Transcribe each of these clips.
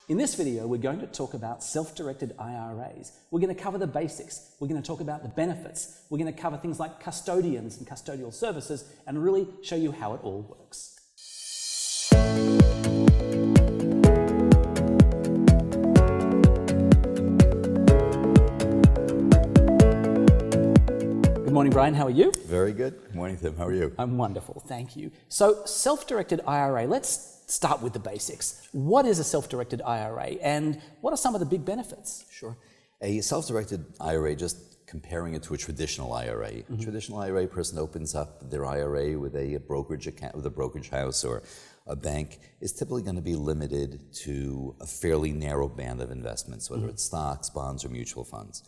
In this video, we're going to talk about self-directed IRAs. We're going to cover the basics. We're going to talk about the benefits. We're going to cover things like custodians and custodial services and really show you how it all works. Good morning, Brian. How are you? Very good. Good morning, Tim. How are you? I'm wonderful. Thank you. So, self-directed IRA, let's start with the basics. What is a self-directed IRA and what are some of the big benefits? Sure. A self-directed IRA, just comparing it to a traditional IRA. A traditional IRA person opens up their IRA with a brokerage account, with a brokerage house or a bank, is typically going to be limited to a fairly narrow band of investments, whether it's stocks, bonds, or mutual funds.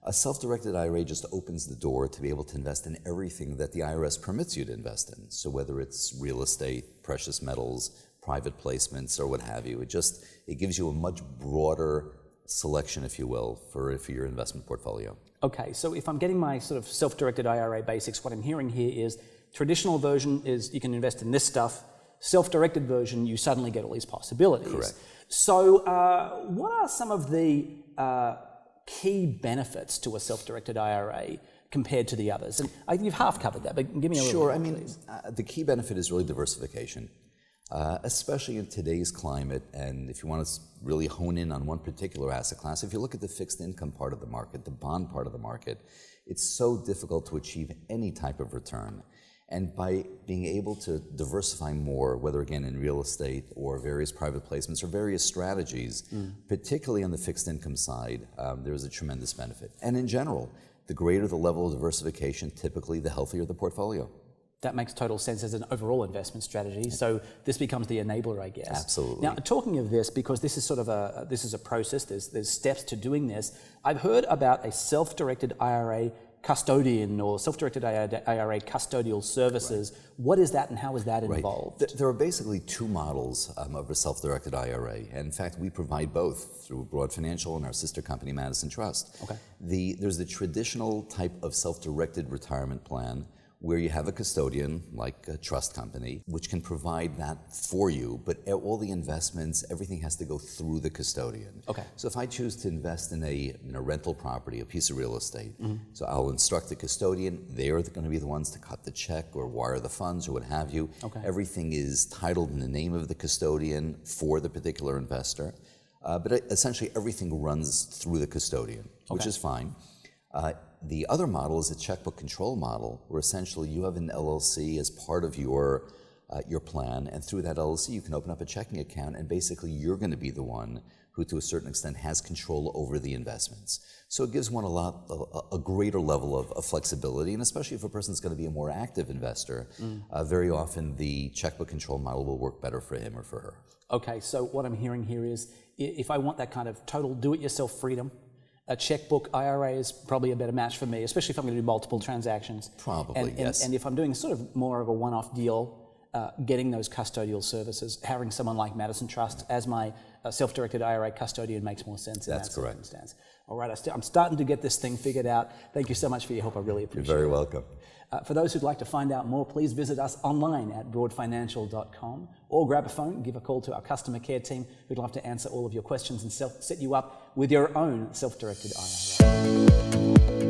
A self-directed IRA just opens the door to be able to invest in everything that the IRS permits you to invest in. So whether it's real estate, precious metals, private placements, or what have you, it gives you a much broader selection, if you will, for your investment portfolio. Okay, so if I'm getting my sort of self-directed IRA basics, what I'm hearing here is traditional version is you can invest in this stuff. Self-directed version, you suddenly get all these possibilities. Correct. So what are some of the key benefits to a self-directed IRA compared to the others? And I think you've half covered that, but give me a little Sure. more, please. The key benefit is really diversification, especially in today's climate. And if you want to really hone in on one particular asset class, if you look at the fixed income part of the market, the bond part of the market, it's so difficult to achieve any type of return. And by being able to diversify more, whether again in real estate or various private placements or various strategies, particularly on the fixed income side, there's a tremendous benefit. And in general, the greater the level of diversification, typically the healthier the portfolio. That makes total sense as an overall investment strategy. So this becomes the enabler, I guess. Absolutely. Now, talking of this, because this is sort of a process. There's steps to doing this. I've heard about a self-directed IRA custodian or self-directed IRA custodial services. Right. What is that and how is that involved? Right. There are basically two models of a self-directed IRA. And in fact, we provide both through Broad Financial and our sister company, Madison Trust. Okay. There's the traditional type of self-directed retirement plan where you have a custodian, like a trust company, which can provide that for you, but all the investments, everything has to go through the custodian. Okay. So if I choose to invest in a rental property, a piece of real estate, so I'll instruct the custodian, they are going to be the ones to cut the check or wire the funds or what have you. Okay. Everything is titled in the name of the custodian for the particular investor, but essentially everything runs through the custodian, which is fine. The other model is a checkbook control model, where essentially you have an LLC as part of your plan, and through that LLC you can open up a checking account, and basically you're going to be the one who, to a certain extent, has control over the investments. So it gives one a greater level of flexibility, and especially if a person's going to be a more active investor, very often the checkbook control model will work better for him or for her. Okay, so what I'm hearing here is if I want that kind of total do-it-yourself freedom, a checkbook IRA is probably a better match for me, especially if I'm going to do multiple transactions. Probably, yes. And if I'm doing sort of more of a one-off deal, getting those custodial services, having someone like Madison Trust as my self-directed IRA custodian makes more sense in that circumstance. All right, I'm starting to get this thing figured out. Thank you so much for your help. I really appreciate it. You're very welcome. For those who'd like to find out more, please visit us online at broadfinancial.com or grab a phone and give a call to our customer care team who'd love to answer all of your questions and set you up with your own self-directed IRA.